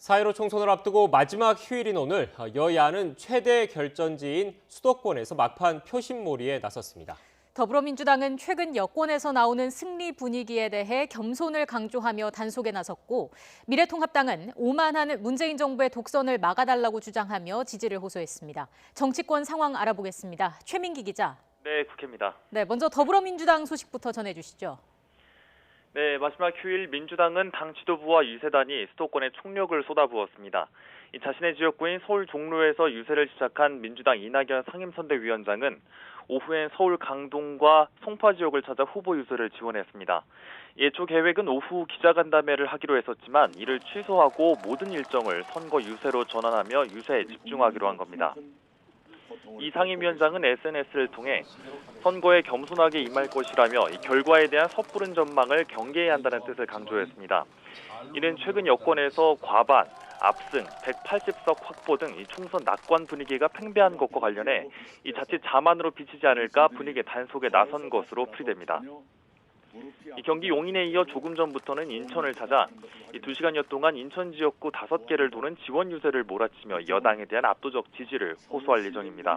4.15 총선을 앞두고 마지막 휴일인 오늘 여야는 최대 결전지인 수도권에서 막판 표심몰이에 나섰습니다. 더불어민주당은 최근 여권에서 나오는 승리 분위기에 대해 겸손을 강조하며 단속에 나섰고, 미래통합당은 오만한 문재인 정부의 독선을 막아달라고 주장하며 지지를 호소했습니다. 정치권 상황 알아보겠습니다. 최민기 기자. 네, 국회입니다. 네, 먼저 더불어민주당 소식부터 전해주시죠. 네, 마지막 휴일 민주당은 당 지도부와 유세단이 수도권에 총력을 쏟아부었습니다. 자신의 지역구인 서울 종로에서 유세를 시작한 민주당 이낙연 상임선대위원장은 오후엔 서울 강동과 송파 지역을 찾아 후보 유세를 지원했습니다. 예초 계획은 오후 기자간담회를 하기로 했었지만 이를 취소하고 모든 일정을 선거 유세로 전환하며 유세에 집중하기로 한 겁니다. 이 상임위원장은 SNS를 통해 선거에 겸손하게 임할 것이라며 이 결과에 대한 섣부른 전망을 경계해야 한다는 뜻을 강조했습니다. 이는 최근 여권에서 과반, 압승, 180석 확보 등 이 총선 낙관 분위기가 팽배한 것과 관련해 이 자칫 자만으로 비치지 않을까 분위기 단속에 나선 것으로 풀이됩니다. 이 경기 용인에 이어 조금 전부터는 인천을 찾아 2시간여 동안 인천 지역구 5개를 도는 지원 유세를 몰아치며 여당에 대한 압도적 지지를 호소할 예정입니다.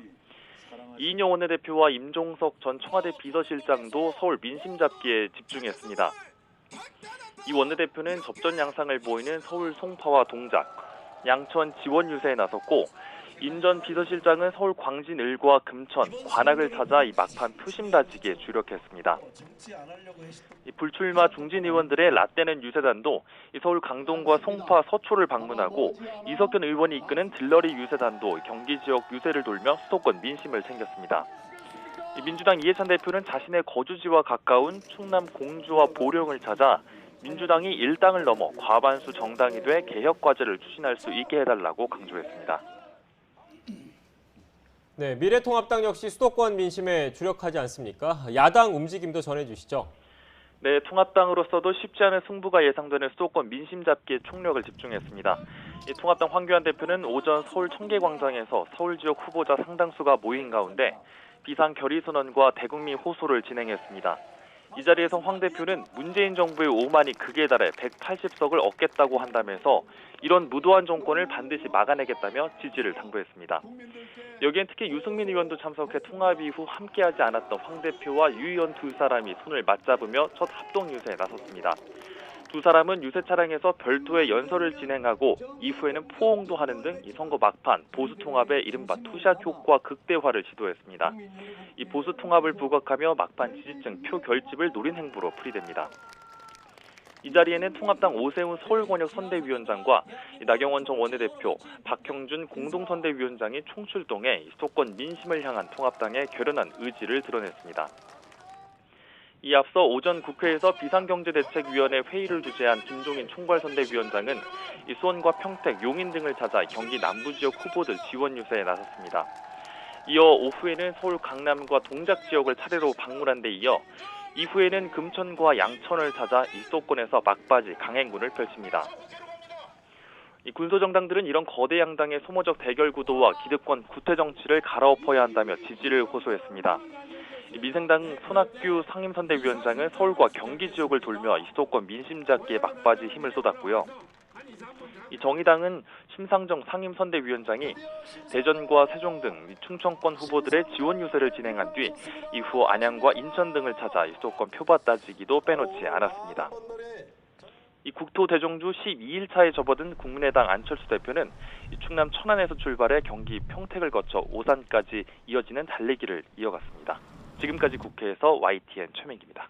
이인영 원내대표와 임종석 전 청와대 비서실장도 서울 민심 잡기에 집중했습니다. 이 원내대표는 접전 양상을 보이는 서울 송파와 동작, 양천 지원 유세에 나섰고, 임 전 비서실장은 서울 광진 을과 금천, 관악을 찾아 이 막판 표심 다지기에 주력했습니다. 이 불출마 중진 의원들의 라떼는 유세단도 서울 강동과 송파, 서초를 방문하고, 이석현 의원이 이끄는 들러리 유세단도 경기 지역 유세를 돌며 수도권 민심을 챙겼습니다. 민주당 이해찬 대표는 자신의 거주지와 가까운 충남 공주와 보령을 찾아 민주당이 일당을 넘어 과반수 정당이 돼 개혁 과제를 추진할 수 있게 해달라고 강조했습니다. 네, 미래통합당 역시 수도권 민심에 주력하지 않습니까? 야당 움직임도 전해주시죠. 네, 통합당으로서도 쉽지 않은 승부가 예상되는 수도권 민심 잡기에 총력을 집중했습니다. 통합당 황교안 대표는 오전 서울 청계광장에서 서울 지역 후보자 상당수가 모인 가운데 비상 결의선언과 대국민 호소를 진행했습니다. 이 자리에서 황 대표는 문재인 정부의 오만이 극에 달해 180석을 얻겠다고 한다면서 이런 무도한 정권을 반드시 막아내겠다며 지지를 당부했습니다. 여기엔 특히 유승민 의원도 참석해 통합 이후 함께하지 않았던 황 대표와 유 의원 두 사람이 손을 맞잡으며 첫 합동 유세에 나섰습니다. 두 사람은 유세 차량에서 별도의 연설을 진행하고 이후에는 포옹도 하는 등 이 선거 막판 보수 통합의 이른바 투샷 효과 극대화를 시도했습니다. 이 보수 통합을 부각하며 막판 지지층 표 결집을 노린 행보로 풀이됩니다. 이 자리에는 통합당 오세훈 서울권역 선대위원장과 나경원 전 원내대표, 박형준 공동선대위원장이 총출동해 수도권 민심을 향한 통합당의 결연한 의지를 드러냈습니다. 이 앞서 오전 국회에서 비상경제대책위원회 회의를 주재한 김종인 총괄선대위원장은 수원과 평택, 용인 등을 찾아 경기 남부지역 후보들 지원 유세에 나섰습니다. 이어 오후에는 서울 강남과 동작 지역을 차례로 방문한 데 이어 이후에는 금천과 양천을 찾아 수도권에서 막바지 강행군을 펼칩니다. 이 군소정당들은 이런 거대 양당의 소모적 대결 구도와 기득권 구태 정치를 갈아엎어야 한다며 지지를 호소했습니다. 민생당 손학규 상임선대위원장은 서울과 경기 지역을 돌며 수도권 민심 잡기에 막바지 힘을 쏟았고요. 이 정의당은 심상정 상임선대위원장이 대전과 세종 등 충청권 후보들의 지원 유세를 진행한 뒤 이후 안양과 인천 등을 찾아 수도권 표밭 따지기도 빼놓지 않았습니다. 이 국토 대정주 12일차에 접어든 국민의당 안철수 대표는 충남 천안에서 출발해 경기 평택을 거쳐 오산까지 이어지는 달리기를 이어갔습니다. 지금까지 국회에서 YTN 최민기입니다.